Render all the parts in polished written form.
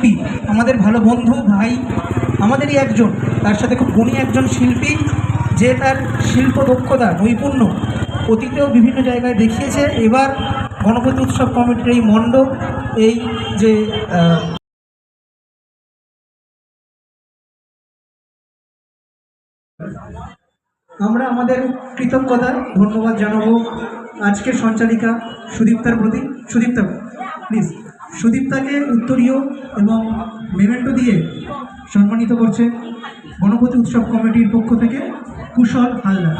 শিল্পী, আমাদের ভালো বন্ধু ভাই, আমাদেরই একজন, তার সাথে খুব গুণী একজন শিল্পী, যে তার শিল্প দক্ষতা নৈপুণ্য অতীতেও বিভিন্ন জায়গায় দেখিয়েছে। এবার গণপতি উৎসব কমিটির এই মণ্ডপ, এই যে আমরা আমাদের কৃতজ্ঞতা ধন্যবাদ জানাবো আজকের সঞ্চালিকা সুদীপ্তার প্রতি। সুদীপ্তা প্লিজ, সুদীপ্তাকে উত্তরীয় এবং মেমেন্টো দিয়ে সম্মানিত করছে গণপতি উৎসব কমিটির পক্ষ থেকে কুশল হালদার।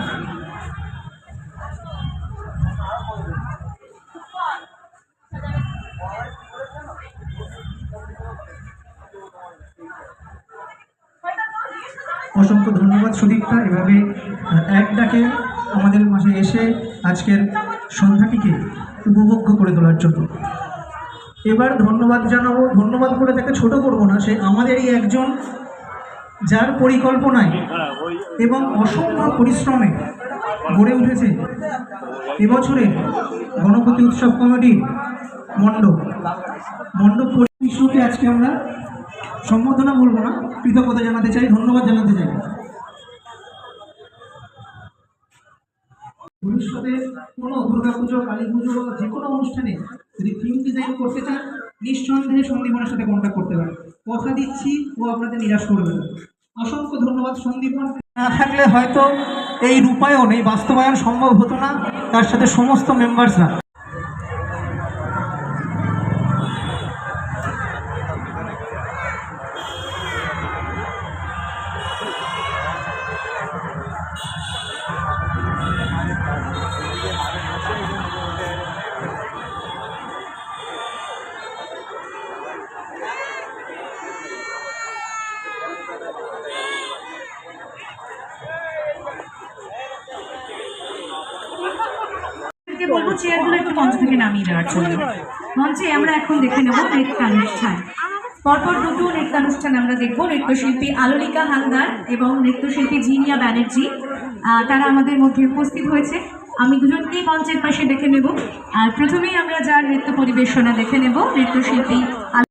অসংখ্য ধন্যবাদ সুদীপ্তা, এভাবে এক ডাকে আমাদের মাঝে এসে আজকের সন্ধ্যাটিকে উপভোগ্য করে তোলার জন্য। এবার ধন্যবাদ জানাবো, ধন্যবাদ করে তাকে ছোট করব না, সে আমাদেরই একজন, যার পরিকল্পনায় এবং অসংখ্য পরিশ্রমে গড়ে উঠেছে এবছরে গণপতি উৎসব কমিটির মণ্ডপ পরিবেশকে আজকে আমরা সম্বোধনা বলবো না, কৃতজ্ঞতা জানাতে চাই, ধন্যবাদ জানাতে চাই। ভবিষ্যতে কোনো দুর্গাপুজো, কালী পুজো, যে কোনো অনুষ্ঠানে যদি থিম ডিজাইন করতে চান, নিঃসন্দেহে সন্দীপনের সাথে কন্ট্যাক্ট করতে পারেন। কথা দিচ্ছি, ও আপনাদের নিরাশ করবে না। অসংখ্য ধন্যবাদ। সন্দীপন না থাকলে হয়তো এই রূপায়ণ, এই বাস্তবায়ন সম্ভব হতো না, তার সাথে সমস্ত মেম্বার্সরা। বলবো চেয়ারগুলো একটু মঞ্চ থেকে নামিয়ে দেওয়ার জন্য। মঞ্চে আমরা এখন দেখে নেব নৃত্যানুষ্ঠান। পরপর দুটো নৃত্যানুষ্ঠান আমরা দেখব। নৃত্যশিল্পী আলোলিকা হালদার এবং নৃত্যশিল্পী জিনিয়া ব্যানার্জি, তারা আমাদের মধ্যে উপস্থিত হয়েছে। আমি দুজনকেই মঞ্চের পাশে দেখে নেব। আর প্রথমেই আমরা যার নৃত্য পরিবেশনা দেখে নেব, নৃত্যশিল্পী